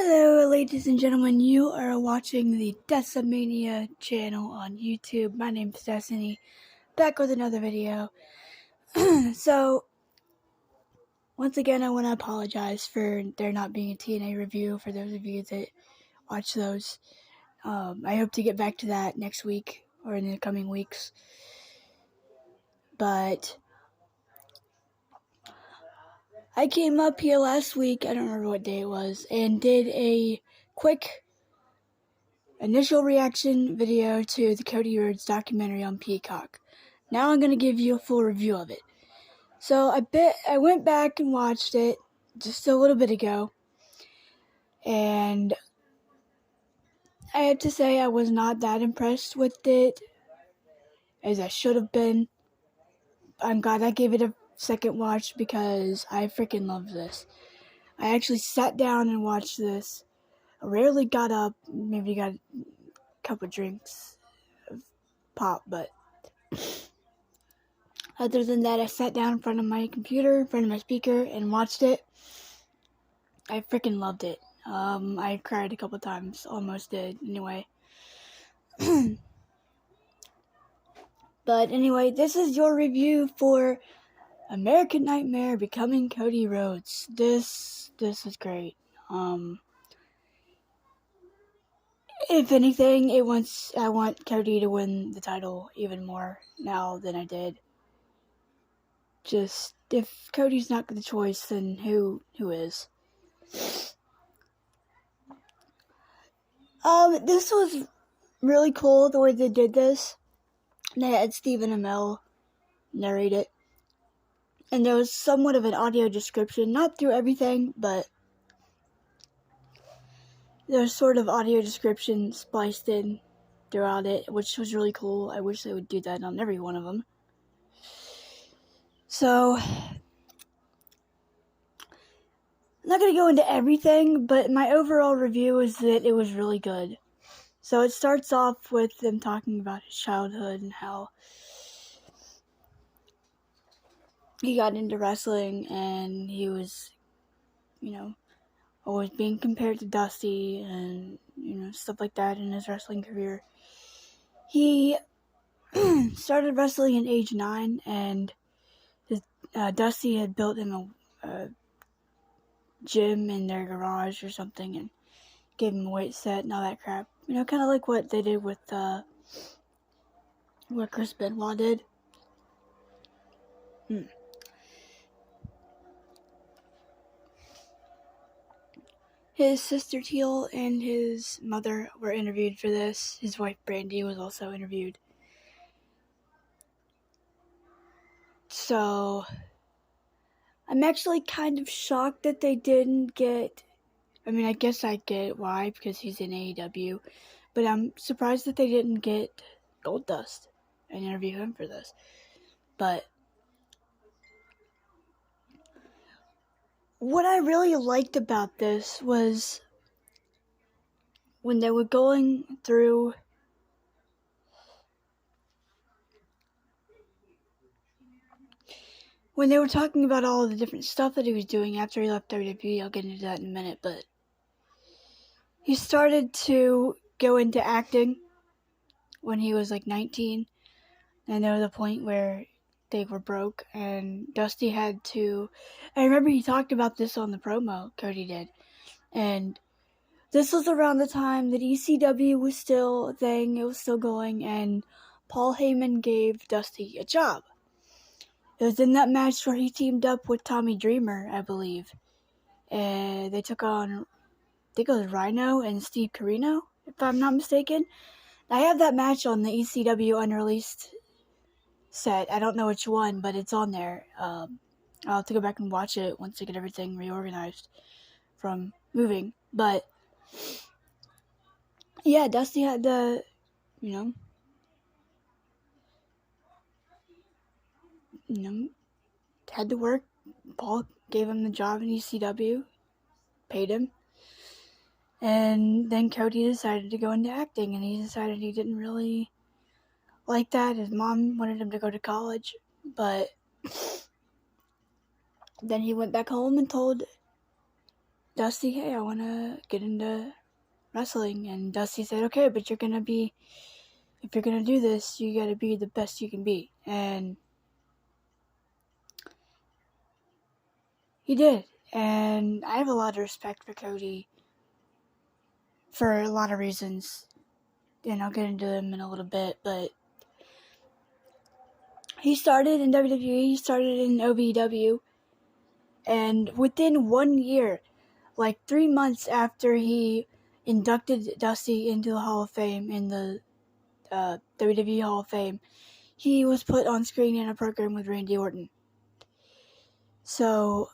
Hello, ladies and gentlemen. You are watching the Decimania channel on YouTube. My name is Destiny, back with another video. So, once again, I want to apologize for there not being a TNA review for those of you that watch those. I hope to get back to that next week or in the coming weeks. But I came up here last week, I don't remember what day it was, and did a quick initial reaction video to the Cody Rhodes documentary on Peacock. Now I'm going to give you a full review of it. So I went back and watched it just a little bit ago, and I have to say I was not that impressed with it as I should have been. I'm glad I gave it a second watch because I freaking love this. I actually sat down and watched this. I rarely got up, maybe got a couple drinks of pop, but other than that, I sat down in front of my computer, in front of my speaker, and watched it. I freaking loved it. I cried a couple times, almost did, anyway. But anyway, this is your review for American Nightmare Becoming Cody Rhodes. This was great. If anything, I want Cody to win the title even more now than I did. Just, if Cody's not the choice, then who is? This was really cool the way they did this. They had Stephen Amell narrate it. And there was somewhat of an audio description, not through everything, but there was sort of audio description spliced in throughout it, which was really cool. I wish they would do that on every one of them. So, I'm not going to go into everything, but my overall review is that it was really good. So it starts off with them talking about his childhood and how he got into wrestling and he was, always being compared to Dusty and, stuff like that in his wrestling career. He started wrestling at age 9, and Dusty had built him a gym in their garage or something and gave him a weight set and all that crap. Kind of like what they did with what Chris Benoit did. His sister Teal and his mother were interviewed for this. His wife Brandy was also interviewed. So, I'm actually kind of shocked that they didn't get... I guess I get why, because he's in AEW. But I'm surprised that they didn't get Goldust and interview him for this. But what I really liked about this was when they were going through when they were talking about all of the different stuff that he was doing after he left WWE. I'll get into that in a minute, but he started to go into acting when he was like 19, and there was a point where they were broke, and Dusty had to... I remember he talked about this on the promo, Cody did, and this was around the time that ECW was still a thing, it was still going, and Paul Heyman gave Dusty a job. It was in that match where he teamed up with Tommy Dreamer, I believe, and they took on, I think it was Rhino and Steve Corino, if I'm not mistaken. I have that match on the ECW unreleased set. I don't know which one, but it's on there. I'll have to go back and watch it once I get everything reorganized from moving. But yeah, Dusty had to, had to work. Paul gave him the job in ECW, paid him, and then Cody decided to go into acting, and he decided he didn't really like that. His mom wanted him to go to college, but then he went back home and told Dusty, hey, I want to get into wrestling. And Dusty said, okay, but if you're going to do this, you got to be the best you can be. And he did. And I have a lot of respect for Cody for a lot of reasons. And I'll get into them in a little bit, but he started in WWE, he started in OVW, and within 1 year, like 3 months after he inducted Dusty into the Hall of Fame, in the WWE Hall of Fame, he was put on screen in a program with Randy Orton. So,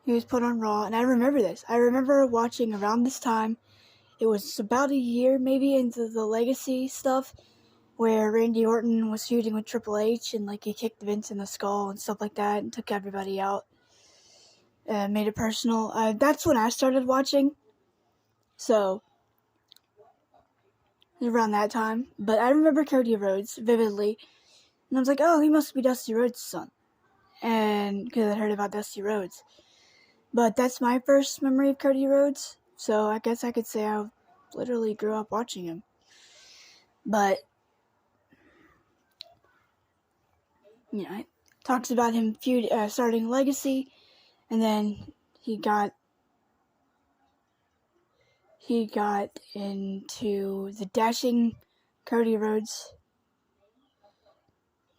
he was put on Raw, and I remember this. I remember watching around this time. It was about a year maybe into the Legacy stuff, where Randy Orton was feuding with Triple H, and like he kicked Vince in the skull and stuff like that, and took everybody out, made it personal. That's when I started watching, so it was around that time. But I remember Cody Rhodes vividly, and I was like, oh, he must be Dusty Rhodes' son, and because I heard about Dusty Rhodes. But that's my first memory of Cody Rhodes, so I guess I could say I literally grew up watching him. But it talks about him starting Legacy, and then he got into the dashing Cody Rhodes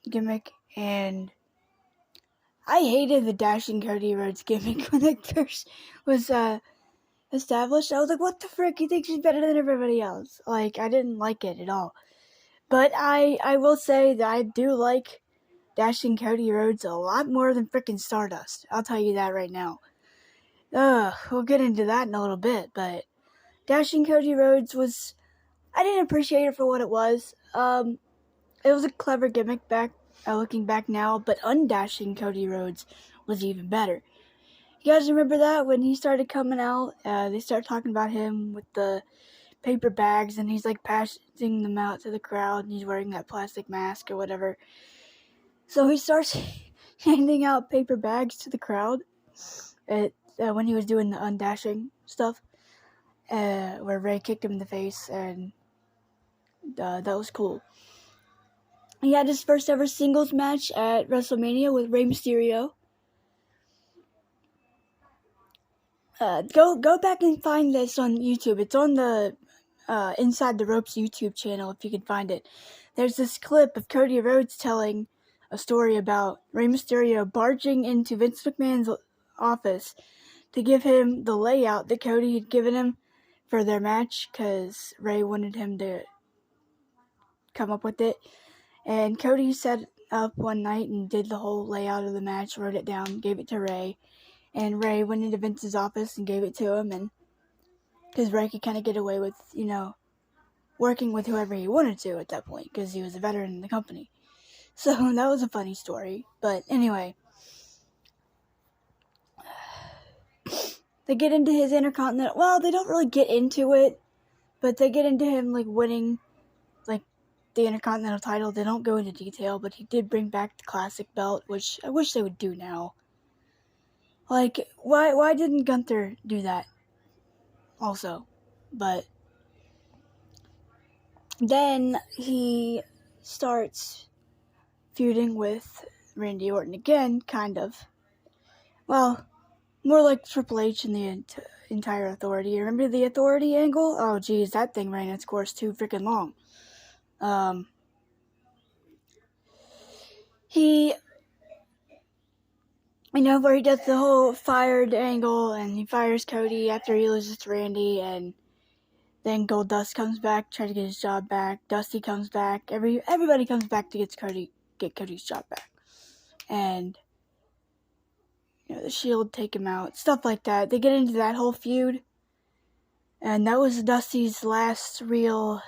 gimmick, and I hated the dashing Cody Rhodes gimmick when it first was established. I was like, what the frick? He thinks he's better than everybody else. Like, I didn't like it at all. But I will say that I do like dashing Cody Rhodes a lot more than frickin' Stardust. I'll tell you that right now. We'll get into that in a little bit, but dashing Cody Rhodes was... I didn't appreciate it for what it was. It was a clever gimmick looking back now, but undashing Cody Rhodes was even better. You guys remember that when he started coming out? They started talking about him with the paper bags, and he's like passing them out to the crowd, and he's wearing that plastic mask or whatever. So he starts handing out paper bags to the crowd when he was doing the undashing stuff, where Ray kicked him in the face, and that was cool. He had his first ever singles match at WrestleMania with Rey Mysterio. Go back and find this on YouTube. It's on the Inside the Ropes YouTube channel if you can find it. There's this clip of Cody Rhodes telling a story about Rey Mysterio barging into Vince McMahon's office to give him the layout that Cody had given him for their match, because Ray wanted him to come up with it. And Cody set up one night and did the whole layout of the match, wrote it down, gave it to Ray. And Ray went into Vince's office and gave it to him, and because Ray could kind of get away with, working with whoever he wanted to at that point, because he was a veteran in the company. So that was a funny story. But anyway, they get into his Intercontinental... Well, they don't really get into it, but they get into him, winning, the Intercontinental title. They don't go into detail, but he did bring back the classic belt, which I wish they would do now. Why didn't Gunther do that also? But then he starts feuding with Randy Orton again, kind of. Well, more like Triple H and the entire Authority. Remember the Authority angle? Oh, geez, that thing ran its course too freaking long. He, where he does the whole fired angle, and he fires Cody after he loses to Randy, and then Goldust comes back, try to get his job back. Dusty comes back. Everybody comes back to get Cody's job back. And, the Shield take him out. Stuff like that. They get into that whole feud. And that was Dusty's last real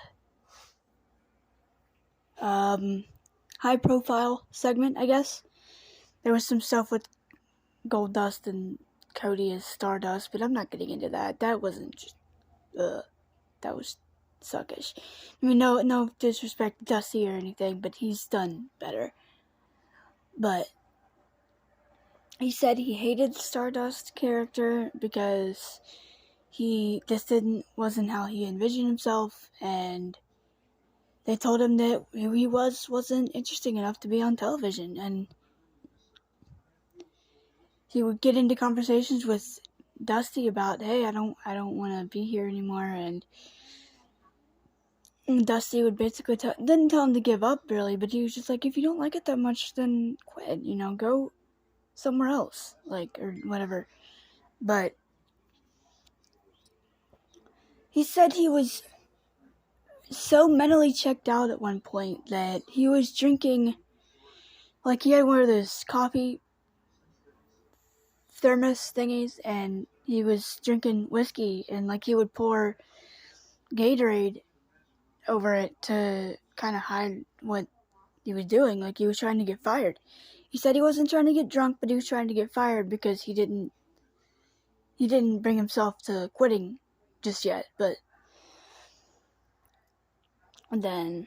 high-profile segment, I guess. There was some stuff with Goldust and Cody as Stardust, but I'm not getting into that. That wasn't just... that was suckish. I mean, no disrespect to Dusty or anything, but he's done better. But he said he hated the Stardust character because wasn't how he envisioned himself, and they told him that who he wasn't interesting enough to be on television, and he would get into conversations with Dusty about, hey, I don't want to be here anymore, and Dusty would basically didn't tell him to give up really, but he was just like, if you don't like it that much, then quit, go somewhere else, or whatever. But he said he was so mentally checked out at one point that he was drinking, he had one of those coffee thermos thingies, and he was drinking whiskey, and he would pour Gatorade over it to kind of hide what he was doing, he was trying to get fired. He said he wasn't trying to get drunk, but he was trying to get fired because he didn't bring himself to quitting just yet. But then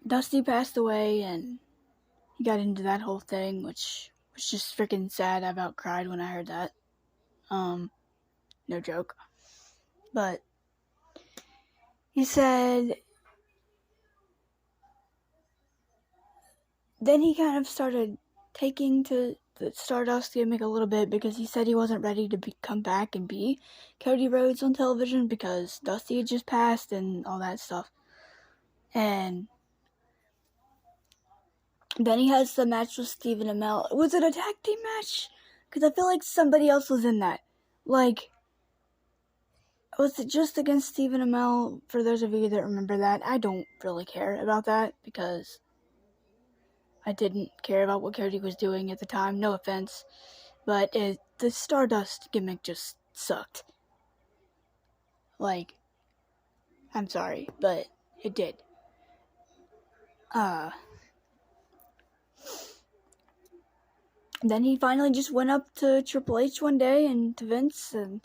Dusty passed away, and he got into that whole thing, which was just freaking sad. I about cried when I heard that. No joke. But he said then he kind of started taking to the Stardust gimmick a little bit because he said he wasn't ready to come back and be Cody Rhodes on television because Dusty had just passed and all that stuff. And then he has the match with Stephen Amell. Was it a tag team match? Because I feel like somebody else was in that. Was it just against Stephen Amell? For those of you that remember that, I don't really care about that because I didn't care about what Cody was doing at the time. No offense. But the Stardust gimmick just sucked. I'm sorry, but it did. Then he finally just went up to Triple H one day and to Vince, and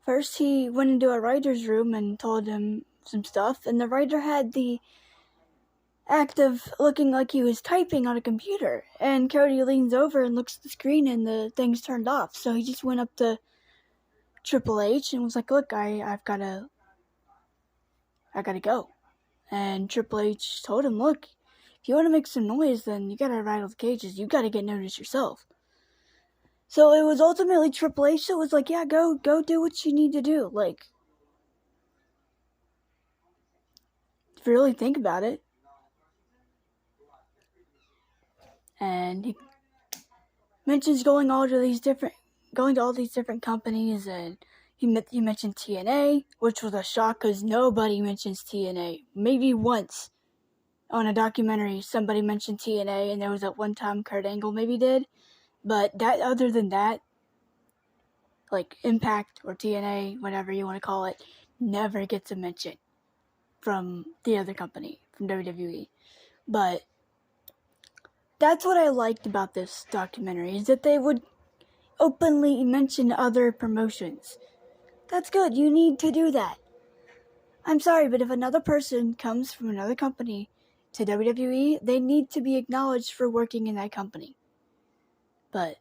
first he went into a writer's room and told him some stuff, and the writer had the act of looking like he was typing on a computer, and Cody leans over and looks at the screen and the thing's turned off, so he just went up to Triple H and was like, look, I've gotta go. And Triple H told him, look, if you want to make some noise, then you gotta rattle the cages. You gotta get noticed yourself. So it was ultimately Triple H that was like, yeah, go do what you need to do. If you really think about it. And he mentions going to all these different companies, and he mentioned TNA, which was a shock because nobody mentions TNA. Maybe once on a documentary somebody mentioned TNA, and there was that one time Kurt Angle maybe did, but that other than that, Impact or TNA, whatever you want to call it, never gets a mention from the other company, from WWE. But that's what I liked about this documentary, is that they would openly mention other promotions. That's good. You need to do that. I'm sorry, but if another person comes from another company to WWE, they need to be acknowledged for working in that company. But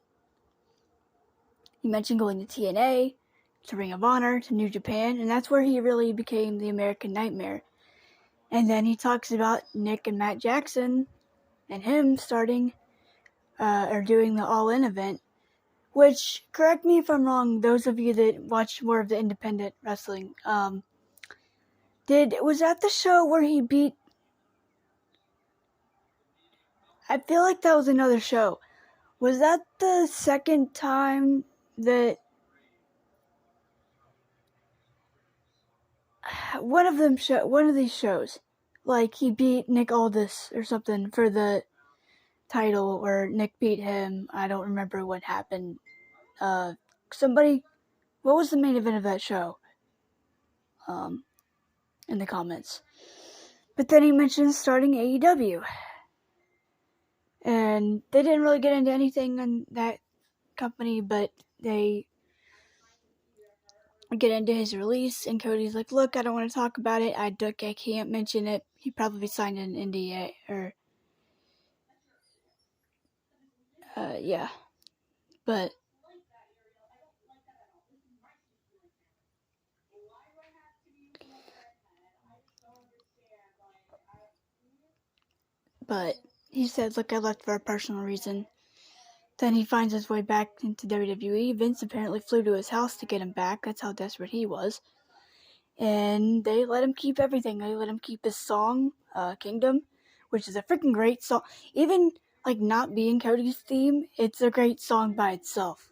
he mentioned going to TNA, to Ring of Honor, to New Japan, and that's where he really became the American Nightmare. And then he talks about Nick and Matt Jackson and him starting or doing the All In event, which, correct me if I'm wrong, those of you that watch more of the independent wrestling, was that the show where he beat, I feel like that was another show. Was that the second time that one of these shows, he beat Nick Aldis or something for the title, or Nick beat him? I don't remember what happened. What was the main event of that show? In the comments. But then he mentioned starting AEW. And they didn't really get into anything on that company, but they get into his release, and Cody's like, look, I don't want to talk about it. I can't mention it. He probably signed an NDA, or Yeah. But he said, look, I left for a personal reason. Then he finds his way back into WWE. Vince apparently flew to his house to get him back. That's how desperate he was. And they let him keep everything. They let him keep his song, Kingdom, which is a freaking great song. Even, like, not being Cody's theme, it's a great song by itself.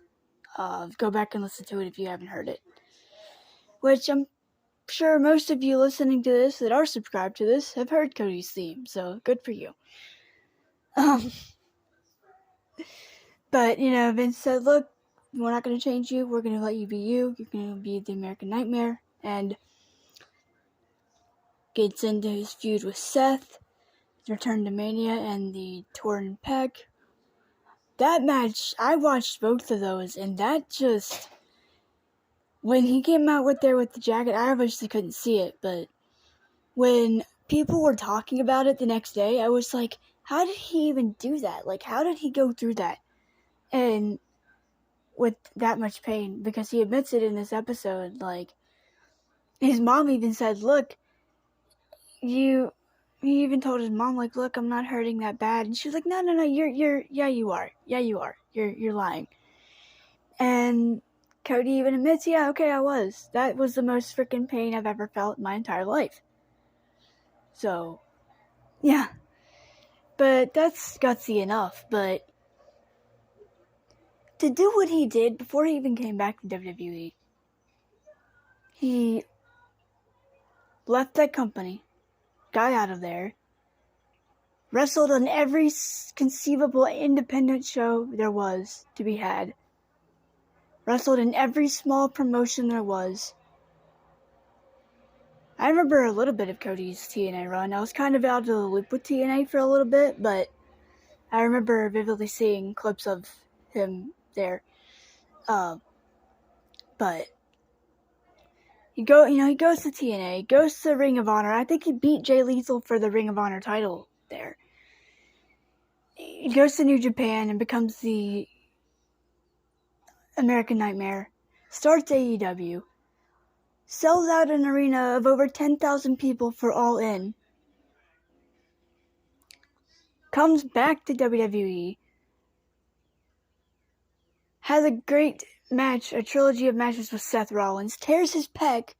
Go back and listen to it if you haven't heard it. Which I'm sure most of you listening to this that are subscribed to this have heard Cody's theme, so good for you. But, Vince said, look, we're not going to change you. We're going to let you be you. You're going to be the American Nightmare. And gets into his feud with Seth, his return to Mania, and the torn pec. That match, I watched both of those, and that just... When he came out with the jacket, I obviously couldn't see it, but when people were talking about it the next day, I was like, how did he even do that? Like, how did he go through that? And with that much pain, because he admits it in this episode, like, his mom even said, look, he even told his mom, like, look, I'm not hurting that bad. And she was like, no, yeah, you are. You're lying. And Cody even admits, yeah, okay, I was. That was the most freaking pain I've ever felt in my entire life. So, yeah. But that's gutsy enough, but to do what he did before he even came back to WWE, he left that company, got out of there, wrestled on every conceivable independent show there was to be had, wrestled in every small promotion there was. I remember a little bit of Cody's TNA run. I was kind of out of the loop with TNA for a little bit, but I remember vividly seeing clips of him there. But he goes to TNA, goes to Ring of Honor. I think he beat Jay Lethal for the Ring of Honor title there. He goes to New Japan and becomes the American Nightmare. Starts AEW. Sells out an arena of over 10,000 people for All In. Comes back to WWE. Has a great match, a trilogy of matches with Seth Rollins. Tears his pec.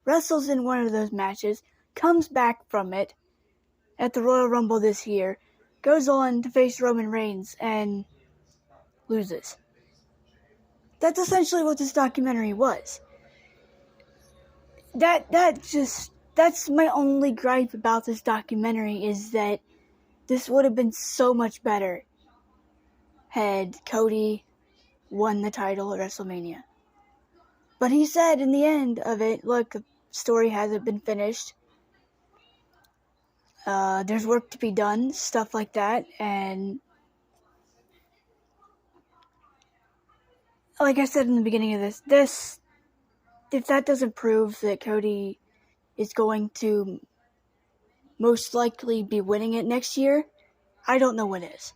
Wrestles in one of those matches. Comes back from it at the Royal Rumble this year. Goes on to face Roman Reigns and loses. That's essentially what this documentary was. That's my only gripe about this documentary, is that this would have been so much better had Cody won the title at WrestleMania. But he said in the end of it, look, the story hasn't been finished. There's work to be done, stuff like that, and like I said in the beginning of this, if that doesn't prove that Cody is going to most likely be winning it next year, I don't know what is.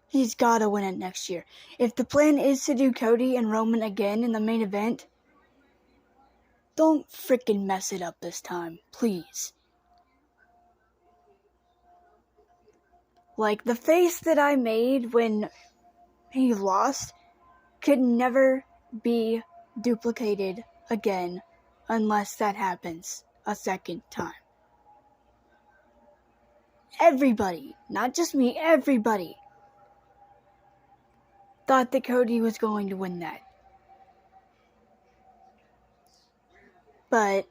He's gotta win it next year. If the plan is to do Cody and Roman again in the main event, don't freaking mess it up this time, please. Like, the face that I made when he lost could never be duplicated again unless that happens a second time. Everybody, not just me, everybody thought that Cody was going to win that. But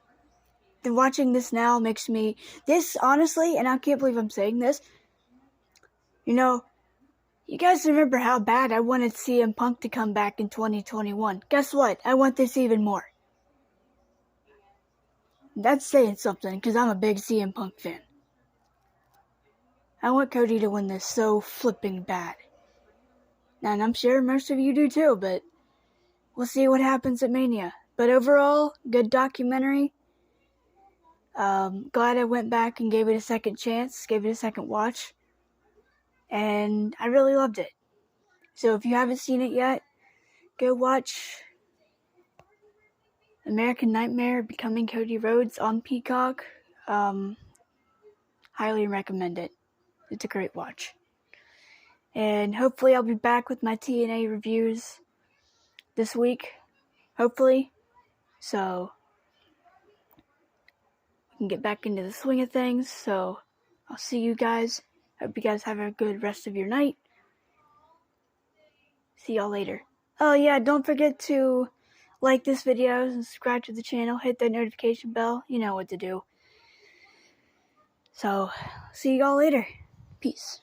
watching this now makes me, this honestly, and I can't believe I'm saying this, you guys remember how bad I wanted CM Punk to come back in 2021. Guess what? I want this even more. That's saying something, because I'm a big CM Punk fan. I want Cody to win this so flipping bad. And I'm sure most of you do too, but we'll see what happens at Mania. But overall, good documentary. Glad I went back and gave it a second chance, gave it a second watch. And I really loved it. So if you haven't seen it yet, go watch American Nightmare Becoming Cody Rhodes on Peacock. Highly recommend it. It's a great watch. And hopefully I'll be back with my TNA reviews this week. Hopefully. So we can get back into the swing of things. So I'll see you guys. Hope you guys have a good rest of your night. See y'all later. Oh yeah, don't forget to like this video, subscribe to the channel, hit that notification bell. You know what to do. So, see y'all later. Peace.